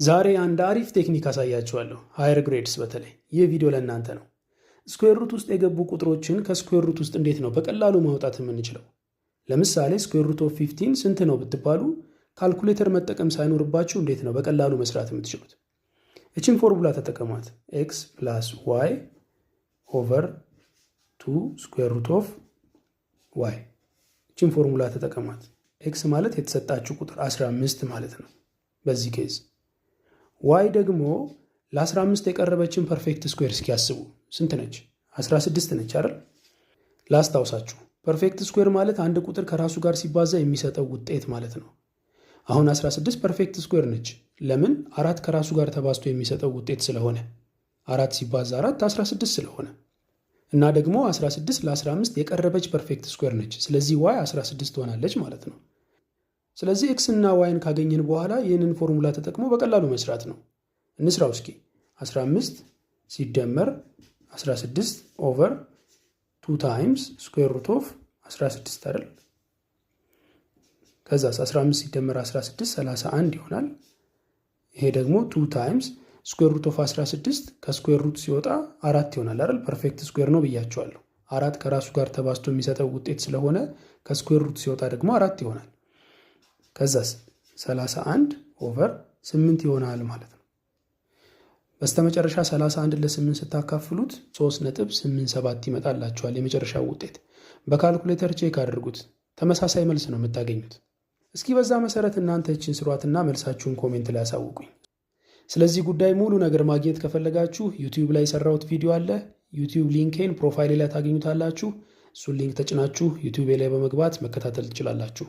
ዛሬ አንድ አሪፍ ቴክኒክ አሳያችኋለሁ። ሃየር ግሬድስ በተለይ ይህ ቪዲዮ ለእናንተ ነው። ስኩዌር ሩት ውስጥ የገቡ ቁጥሮችን ከስኩዌር ሩት ውስጥ እንዴት ነው በቀላሉ ማውጣት የምንችለው? ለምሳሌ ስኩዌር ሩት ኦፍ 15 ስንት ነው ብትባሉ ካልኩሌተር መጠቀም ሳይኖርባችሁ እንዴት ነው በቀላሉ መስራት የምትችሉት? እችን ፎርሙላ ተጠቀሟት። ኤክስ ፕላስ ዋይ ኦቨር 2 ስኩዌር ሩት ኦፍ ዋይ። እችን ፎርሙላ ተጠቀሟት። ኤክስ ማለት የተሰጣችሁ ቁጥር 15 ማለት ነው በዚህ ኬዝ። ዋይ ደግሞ ለ15 የቀረበችን ፐርፌክት ስኩዌር እስኪያስቡ ስንት ነች? 16 ነች አይደል? ላስታውሳችሁ፣ ፐርፌክት ስኩዌር ማለት አንድ ቁጥር ከራሱ ጋር ሲባዛ የሚሰጠው ውጤት ማለት ነው። አሁን 16 ፐርፌክት ስኩዌር ነች። ለምን? 4 ከራሱ ጋር ተባዝቶ የሚሰጠው ውጤት ስለሆነ 4 ሲባዛ 4 16 ስለሆነ እና ደግሞ 16 ለ15 የቀረበች ፐርፌክት ስኩዌር ነች። ስለዚህ ዋይ 16 ትሆናለች ማለት ነው። ስለዚህ ኤክስ እና ዋይን ካገኘን በኋላ ይህንን ፎርሙላ ተጠቅሞ በቀላሉ መስራት ነው። እንስራው እስኪ። 15 ሲደመር 16 ኦቨር 2 ታይምስ ስኩዌር ሩት ኦፍ 16 አይደል? ከዛስ 15 ሲደመር 16 31 ይሆናል። ይሄ ደግሞ 2 ታይምስ ስኩዌር ሩት ኦፍ 16 ከስኩዌር ሩት ሲወጣ 4 ይሆናል አይደል? ፐርፌክት ስኩዌር ነው ብያቸዋለሁ። 4 ከራሱ ጋር ተባዝቶ የሚሰጠው ውጤት ስለሆነ ከስኩዌር ሩት ሲወጣ ደግሞ 4 ይሆናል። ከዛስ 31 ኦቨር 8 ይሆናል ማለት ነው። በስተመጨረሻ 31 ለ8 ስታካፍሉት 3.87 ይመጣላችኋል የመጨረሻው ውጤት። በካልኩሌተር ቼክ አድርጉት፣ ተመሳሳይ መልስ ነው የምታገኙት። እስኪ በዛ መሰረት እናንተ እችን ስሯትና መልሳችሁን ኮሜንት ላይ አሳውቁኝ። ስለዚህ ጉዳይ ሙሉ ነገር ማግኘት ከፈለጋችሁ ዩቲዩብ ላይ የሰራሁት ቪዲዮ አለ። ዩቲዩብ ሊንኬን ፕሮፋይሌ ላይ ታገኙታላችሁ። እሱን ሊንክ ተጭናችሁ ዩቲዩብ ላይ በመግባት መከታተል ትችላላችሁ።